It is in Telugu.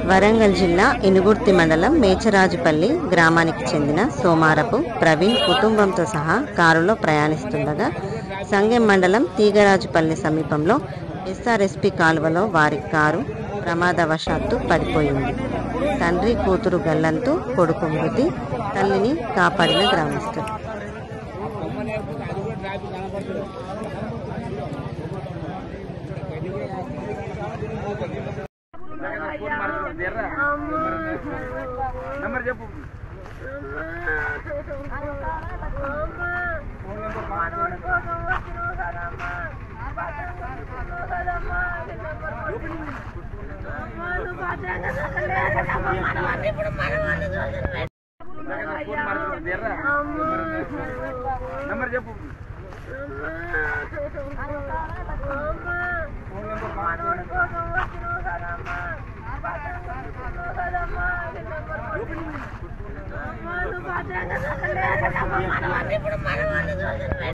వరంగల్ జిల్లా ఇనుగుర్తి మండలం మేచరాజుపల్లి గ్రామానికి చెందిన సోమారపు ప్రవీణ్ కుటుంబంతో సహా కారులో ప్రయాణిస్తుండగా సంగెం మండలం తీగరాజుపల్లి సమీపంలో ఎస్ఆర్ఎస్పి కాలువలో వారి కారు ప్రమాదవశాత్తు పడిపోయింది. తండ్రి కూతురు గల్లంతు, కొడుకు మృతి, తల్లిని కాపాడిన గ్రామస్తులు. Number